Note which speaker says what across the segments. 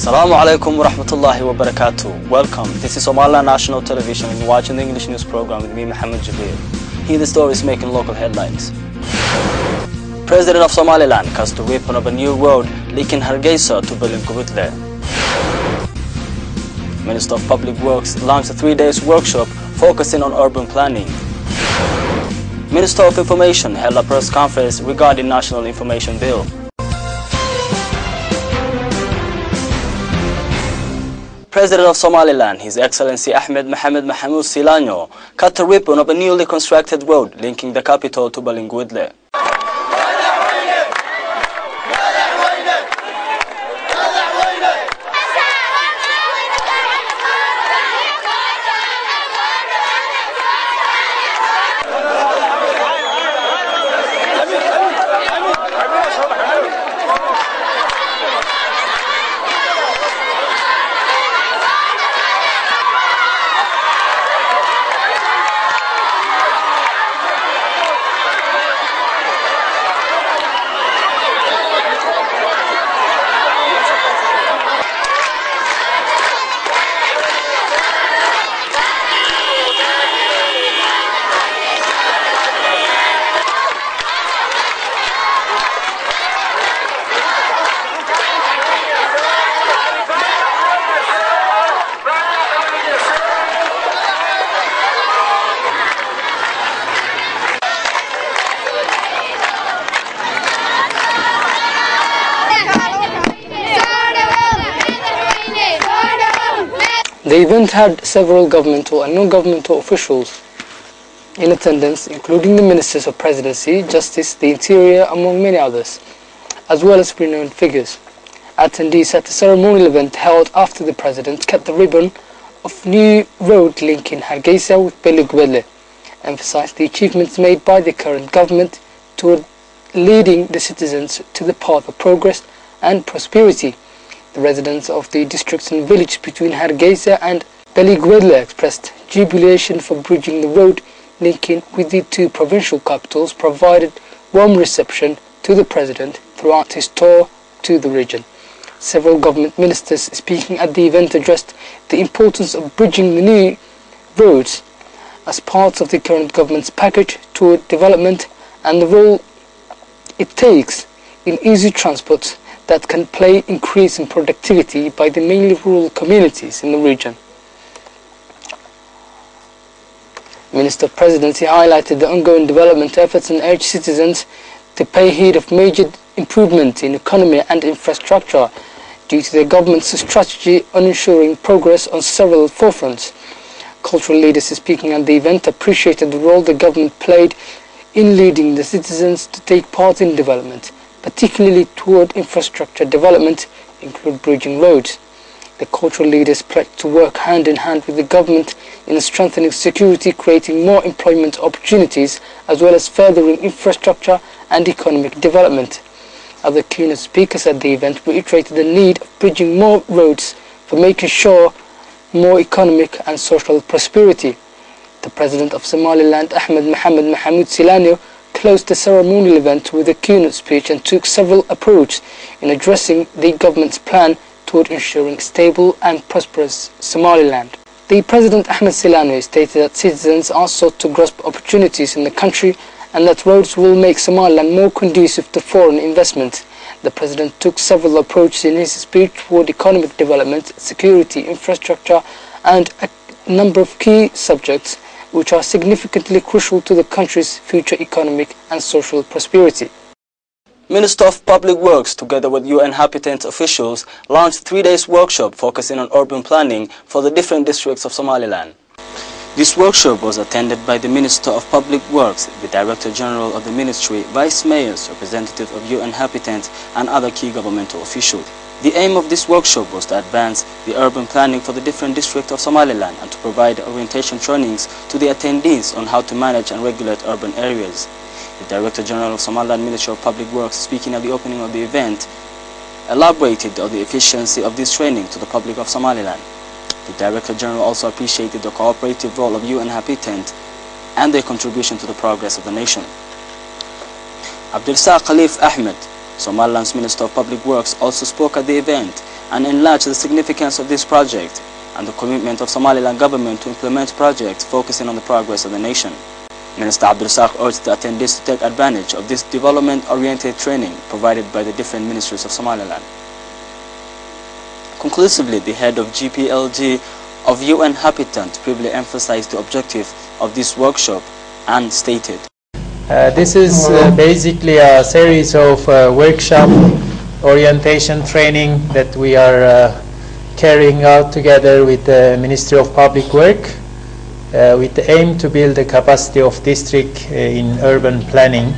Speaker 1: Assalamu alaikum wa rahmatullahi wa barakatuh. Welcome. This is Somaliland National Television and you're watching the English news program with me, Mohammed Jabeer. Here the stories making local headlines. President of Somaliland cast the weapon of a new road linking Hargeisa to Belingkubutle. Minister of Public Works launched a 3-day workshop focusing on urban planning. Minister of Information held a press conference regarding National Information Bill. President of Somaliland, His Excellency Ahmed Mohamed Mahamoud Silanyo, cut the ribbon of a newly constructed road linking the capital to Belingkubutle.
Speaker 2: The event had several governmental and non-governmental officials in attendance, including the Ministers of Presidency, Justice, the Interior, among many others, as well as renowned figures. Attendees at the ceremonial event held after the President cut the ribbon of new road linking Hargeisa with Belingkubutle, emphasized the achievements made by the current government toward leading the citizens to the path of progress and prosperity. The residents of the districts and village between Hargeisa and Belingkubutle expressed jubilation for bridging the road linking with the two provincial capitals, provided warm reception to the President throughout his tour to the region. Several government ministers speaking at the event addressed the importance of bridging the new roads as part of the current government's package toward development and the role it takes in easy transport that can play increasing productivity by the mainly rural communities in the region. Minister of Presidency highlighted the ongoing development efforts and urged citizens to pay heed of major improvement in economy and infrastructure due to the government's strategy on ensuring progress on several forefronts. Cultural leaders speaking at the event appreciated the role the government played in leading the citizens to take part in development, particularly toward infrastructure development, include bridging roads. The cultural leaders pledged to work hand in hand with the government in strengthening security, creating more employment opportunities, as well as furthering infrastructure and economic development. Other keynote speakers at the event reiterated the need of bridging more roads for making sure more economic and social prosperity. The President of Somaliland, Ahmed Mohamed Mahamoud Silanyo, closed the ceremonial event with a keynote speech and took several approaches in addressing the government's plan toward ensuring stable and prosperous Somaliland. The President Ahmed Silanyo stated that citizens are sought to grasp opportunities in the country and that roads will make Somaliland more conducive to foreign investment. The President took several approaches in his speech toward economic development, security, infrastructure and a number of key subjects which are significantly crucial to the country's future economic and social prosperity.
Speaker 1: Minister of Public Works, together with UN Habitat officials, launched a 3-day workshop focusing on urban planning for the different districts of Somaliland. This workshop was attended by the Minister of Public Works, the Director General of the Ministry, Vice Mayors, representatives of UN Habitat and other key governmental officials. The aim of this workshop was to advance the urban planning for the different districts of Somaliland and to provide orientation trainings to the attendees on how to manage and regulate urban areas. The Director General of Somaliland Ministry of Public Works, speaking at the opening of the event, elaborated on the efficiency of this training to the public of Somaliland. The Director General also appreciated the cooperative role of UN Habitat and their contribution to the progress of the nation. Abdul Khalif Ahmed, Somaliland's Minister of Public Works, also spoke at the event and enlarged the significance of this project and the commitment of Somaliland government to implement projects focusing on the progress of the nation. Minister Abdul Razak urged the attendees to take advantage of this development-oriented training provided by the different ministries of Somaliland. Conclusively, the head of GPLG of UN Habitat briefly emphasized the objective of this workshop and stated,
Speaker 3: this is basically a series of workshop orientation training that we are carrying out together with the Ministry of Public Work with the aim to build the capacity of district in urban planning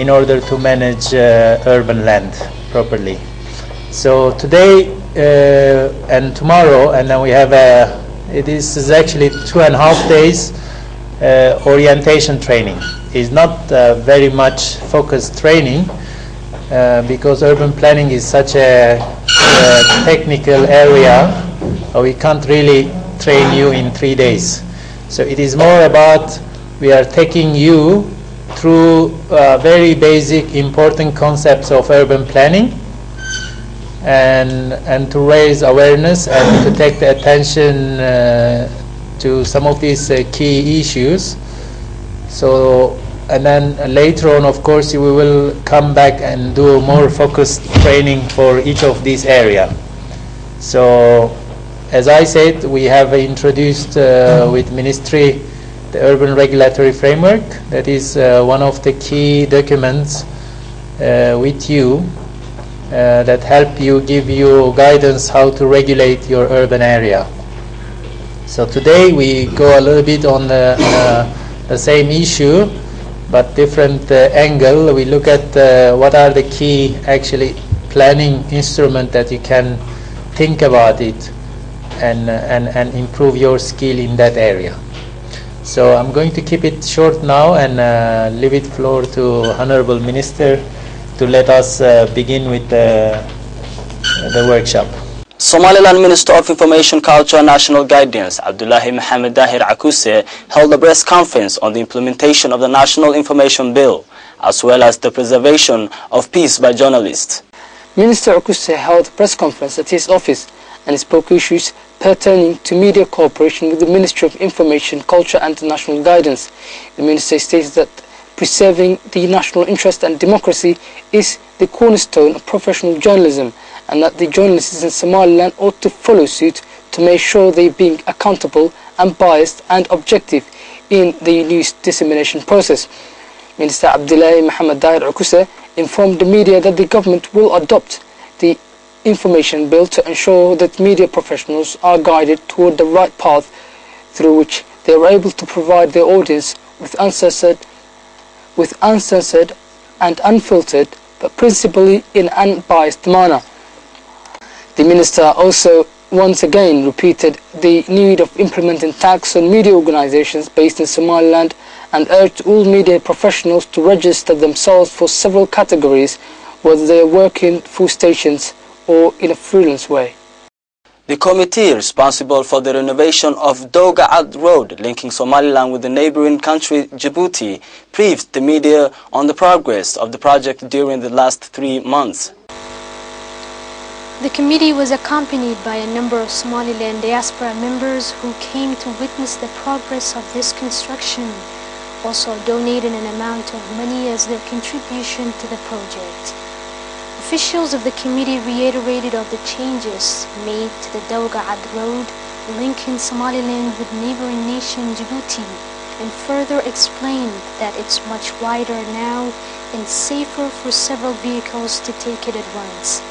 Speaker 3: in order to manage urban land properly. So today and tomorrow, and then we have this is actually 2.5 days orientation training. It's not very much focused training because urban planning is such a technical area. We can't really train you in 3 days. So it is more about we are taking you through very basic important concepts of urban planning and to raise awareness and to take the attention to some of these key issues. So, and then later on, of course, we will come back and do more focused training for each of these areas. So, as I said, we have introduced with Ministry the Urban Regulatory Framework. That is one of the key documents with you that help you, give you guidance how to regulate your urban area. So today we go a little bit on the same issue, but different angle. We look at what are the key actually planning instrument that you can think about it and improve your skill in that area. So I'm going to keep it short now and leave it floor to Honorable Minister to let us begin with the workshop.
Speaker 1: Somaliland Minister of Information, Culture and National Guidance, Abdullahi Mohamed Dahir Akuse, held a press conference on the implementation of the National Information Bill, as well as the preservation of peace by journalists.
Speaker 2: Minister Akuse held a press conference at his office and spoke issues pertaining to media cooperation with the Ministry of Information, Culture and National Guidance. The minister stated that preserving the national interest and democracy is the cornerstone of professional journalism, and that the journalists in Somaliland ought to follow suit to make sure they are being accountable, unbiased and objective in the news dissemination process. Minister Abdullahi Mohamed Dahir Akuse informed the media that the government will adopt the information bill to ensure that media professionals are guided toward the right path through which they are able to provide their audience with uncensored and unfiltered, but principally in an unbiased manner. The minister also once again repeated the need of implementing tax on media organizations based in Somaliland and urged all media professionals to register themselves for several categories, whether they are working for stations or in a freelance way.
Speaker 1: The committee responsible for the renovation of Doga'ad Road linking Somaliland with the neighboring country Djibouti briefed the media on the progress of the project during the last 3 months.
Speaker 4: The committee was accompanied by a number of Somaliland diaspora members who came to witness the progress of this construction, also donated an amount of money as their contribution to the project. Officials of the committee reiterated of the changes made to the Doga'ad Road linking Somaliland with neighboring nation Djibouti, and further explained that it's much wider now and safer for several vehicles to take it at once.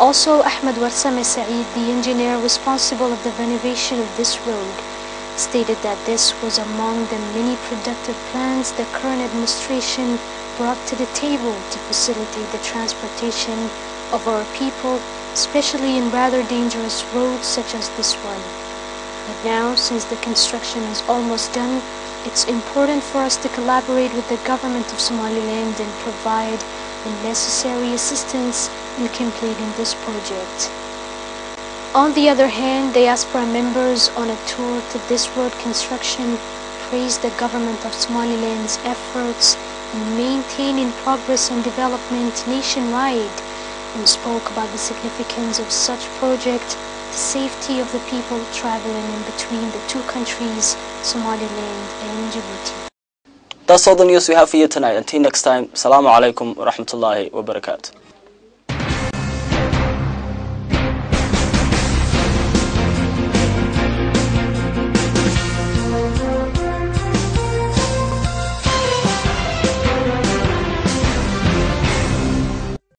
Speaker 4: Also, Ahmed Warsame Saeed, the engineer responsible of the renovation of this road, stated that this was among the many productive plans the current administration brought to the table to facilitate the transportation of our people, especially in rather dangerous roads such as this one. But now, since the construction is almost done, it's important for us to collaborate with the government of Somaliland and provide the necessary assistance in completing this project. On the other hand, diaspora members on a tour to this road construction praised the government of Somaliland's efforts in maintaining progress and development nationwide, and spoke about the significance of such project, the safety of the people traveling in between the two countries, Somaliland and Djibouti.
Speaker 1: That's all the news we have for you tonight. Until next time, Assalamu alaikum wa rahmatullahi wa barakatuh.